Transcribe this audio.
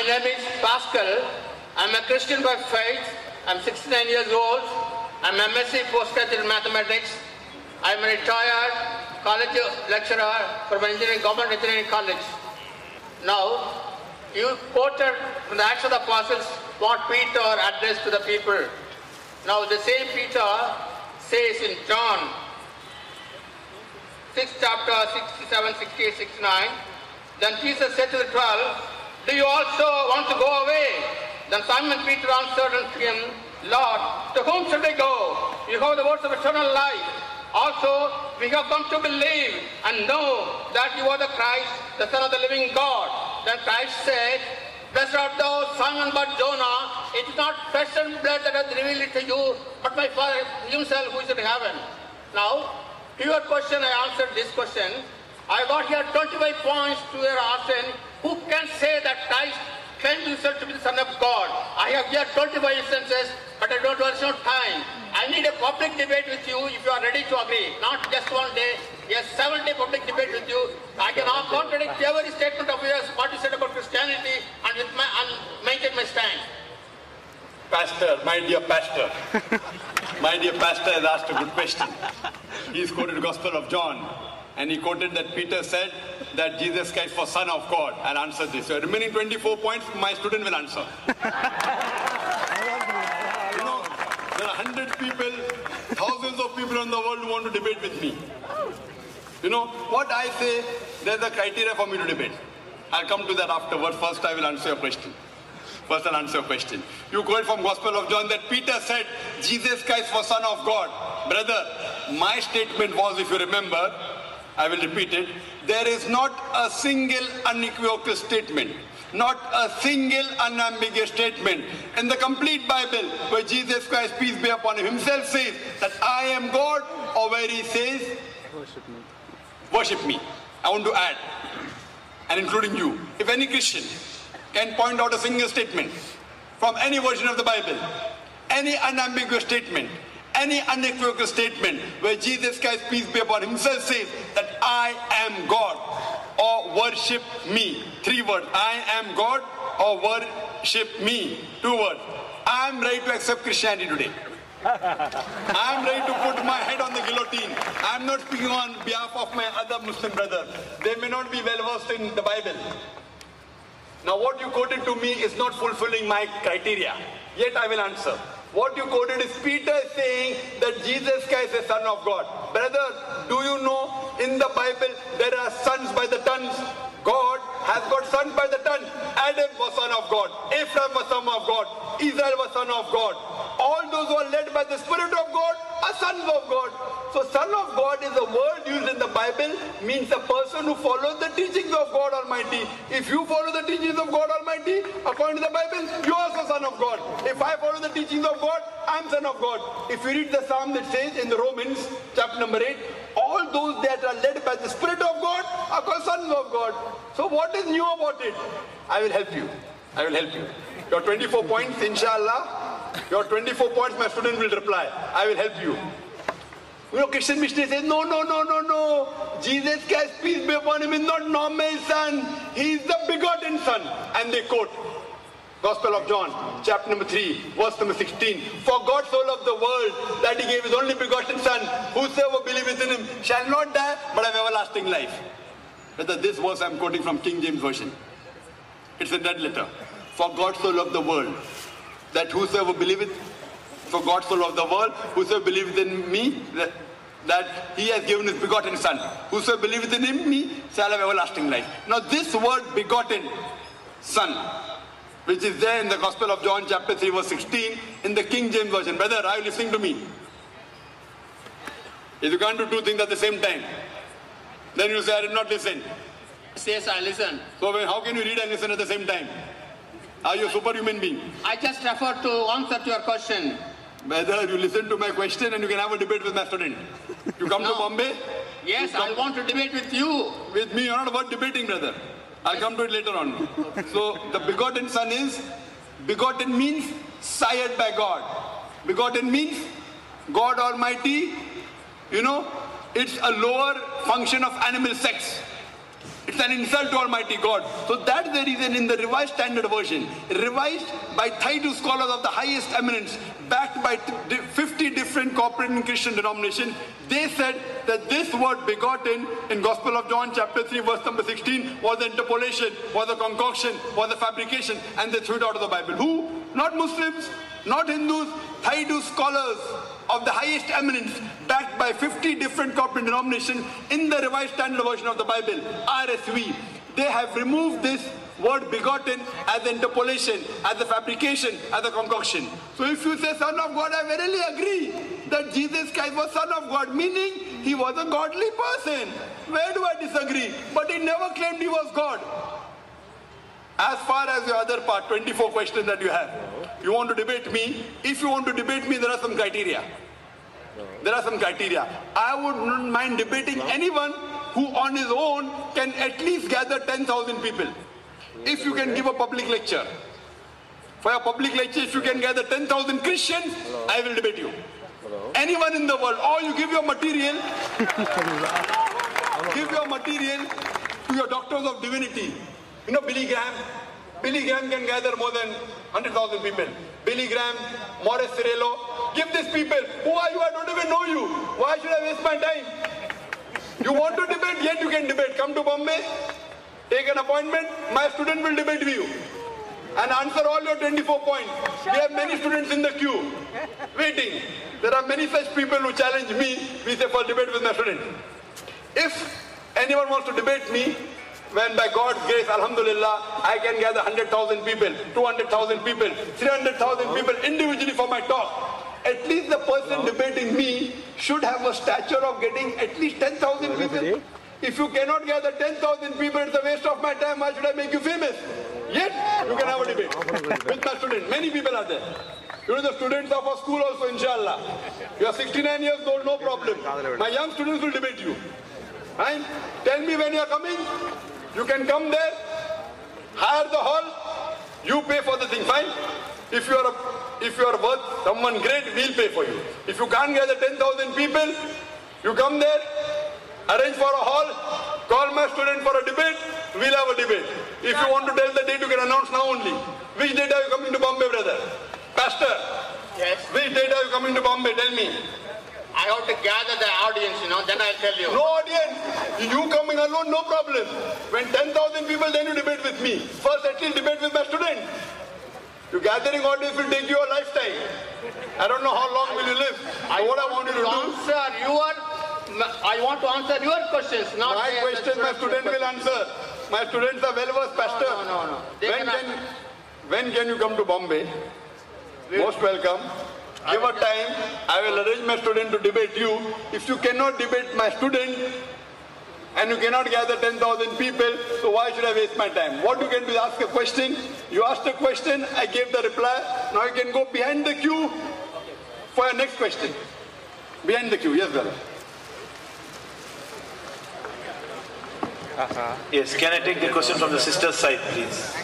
name is Pascal. I'm a Christian by faith. I'm 69 years old. I'm a MSc postgraduate in mathematics. I'm a retired college lecturer from Government Engineering College. Now, you quoted from the Acts of the Apostles what Peter addressed to the people. Now, the same Peter says in John 6 chapter 67, 68, 69, then Jesus said to the 12, do you also want to go away? Then Simon Peter answered unto him, Lord, to whom should we go? You have the words of eternal life. Also, we have come to believe and know that you are the Christ, the Son of the living God. Then Christ said, blessed art thou, Simon Bar-Jonah. It is not flesh and blood that has revealed it to you, but my Father himself who is in heaven. Now, to your question, I answered this question. I got here 25 points to your asking, who can say that Christ claimed himself to be the Son of God? I have here 25 instances, but I don't waste no time. I need a public debate with you if you are ready to agree. Not just one day, yes, 7-day public debate with you. I can contradict every statement of yours, what you said about Christianity, and maintain my stand. Pastor, my dear pastor has asked a good question. He's quoted the Gospel of John, and he quoted that Peter said that Jesus Christ was Son of God. I'll answer this. So remaining 24 points, my student will answer. You know, there are 100 people, thousands of people in the world who want to debate with me. You know, what I say, there's a criteria for me to debate. I'll come to that afterwards. First, I will answer your question. You quote from Gospel of John that Peter said, Jesus Christ was Son of God. Brother, my statement was, if you remember, I will repeat it, there is not a single unequivocal statement, not a single unambiguous statement in the complete Bible where Jesus Christ, peace be upon him, himself says that I am God, or where he says, worship me. I want to add, and including you, if any Christian can point out a single statement from any version of the Bible, any unambiguous statement, any unequivocal statement where Jesus Christ, peace be upon him, himself says that I am God, or worship me. 3 words. I am God, or worship me. 2 words. I am ready to accept Christianity today. I am ready to put my head on the guillotine. I am not speaking on behalf of my other Muslim brothers. They may not be well versed in the Bible. Now what you quoted to me is not fulfilling my criteria. Yet I will answer. What you quoted is Peter saying that Jesus Christ is Son of God. Brother, do you know in the Bible there are sons by the tons? God has got sons by the ton. Adam was son of God. Ephraim was son of God. Israel was son of God. All those who are led by the Spirit of God are sons of God. So son of God is a word used in the Bible, means a person who follows the teachings of God Almighty. If you follow the teachings of God Almighty, according to the Bible, you are also son of God. If I follow the teachings of God, I am son of God. If you read the Psalm that says in the Romans, chapter number 8, all those that are led by the Spirit of God are called sons of God. So what is new about it? I will help you. Your 24 points, inshallah, your 24 points, my student will reply. I will help you. You know, Christian missionaries say, no. Jesus Christ, peace be upon him, is not normal son. He is the begotten son. And they quote Gospel of John, chapter number 3, verse number 16. For God so loved the world that he gave his only begotten son. Whosoever believeth in him shall not die, but have everlasting life. Brother, this verse I am quoting from King James Version. It's a red letter. For God so loved the world that whosoever believeth, for God so loved the world, whosoever believeth in me, that he has given his begotten son. Whosoever believeth in me shall have everlasting life. Now this word begotten son, which is there in the Gospel of John chapter 3 verse 16 in the King James Version. Brother, are you listening to me? If you can't do 2 things at the same time, then you say, I did not listen. Yes, I listen. So how can you read and listen at the same time? Are you a superhuman being? I just refer to answer to your question. Brother, you listen to my question and you can have a debate with my student. You come to Bombay? Yes, I want to debate with you. With me, you're not about debating, brother. I'll come to it later on. So the begotten son is, begotten means sired by God. Begotten means God Almighty, you know, it's a lower function of animal sex. It's It's an insult to Almighty God. So that's the reason in the Revised Standard Version, revised by 32 scholars of the highest eminence, backed by 50 different corporate and Christian denominations, they said that this word begotten in Gospel of John chapter 3 verse number 16 was the interpolation, was the concoction, was the fabrication, and they threw it out of the Bible. Who? Not Muslims, not Hindus, 32 scholars of the highest eminence, backed by 50 different corporate denominations in the Revised Standard Version of the Bible, RSV. They have removed this word begotten as the interpolation, as the fabrication, as the concoction. So if you say Son of God, I verily agree that Jesus Christ was Son of God, meaning he was a godly person. Where do I disagree? But he never claimed he was God. As far as your other part, 24 questions that you have, you want to debate me. If you want to debate me, there are some criteria. There are some criteria. I would not mind debating anyone who on his own can at least gather 10,000 people. If you can give a public lecture. For a public lecture, if you can gather 10,000 Christians, I will debate you. Anyone in the world, or you give your material, give your material to your doctors of divinity. You know Billy Graham? Billy Graham can gather more than 100,000 people. Billy Graham, Morris Cerullo. Give these people. Who are you? I don't even know you. Why should I waste my time? You want to debate? Yet you can debate. Come to Bombay. Take an appointment. My student will debate with you. And answer all your 24 points. We have many students in the queue. Waiting. There are many such people who challenge me. We say for debate with my student. If anyone wants to debate me, when by God's grace, Alhamdulillah, I can gather 100,000 people, 200,000 people, 300,000 people individually for my talk. At least the person debating me should have a stature of getting at least 10,000 people. If you cannot gather 10,000 people, it's a waste of my time. Why should I make you famous? Yet, you can have a debate with my student. Many people are there. You know the students of our school also, inshallah. You are 69 years old, no problem. My young students will debate you. Fine? Tell me when you are coming. You can come there, hire the hall, you pay for the thing, fine? If you are worth someone great, we'll pay for you. If you can't gather 10,000 people, you come there, arrange for a hall, call my student for a debate, we'll have a debate. If you want to tell the date, you can announce now only. Which date are you coming to Bombay, brother? Pastor? Yes. Which date are you coming to Bombay? Tell me. I have to gather the audience, then I'll tell you. No audience. You coming alone, no problem. When 10,000 people, then you debate with me. First, at least debate with my student. Your gathering audience will take you a lifetime. I don't know how long will you live. I want to answer your questions, not my questions. My student will answer. My students are well versed, Pastor. No. When can you come to Bombay? Most welcome. Give a time, I will arrange my student to debate you. If you cannot debate my student, and you cannot gather 10,000 people, so why should I waste my time? What you can do is ask a question. You asked a question, I gave the reply. Now you can go behind the queue for your next question. Behind the queue, yes, brother. Yes, can I take the question from the sister's side, please?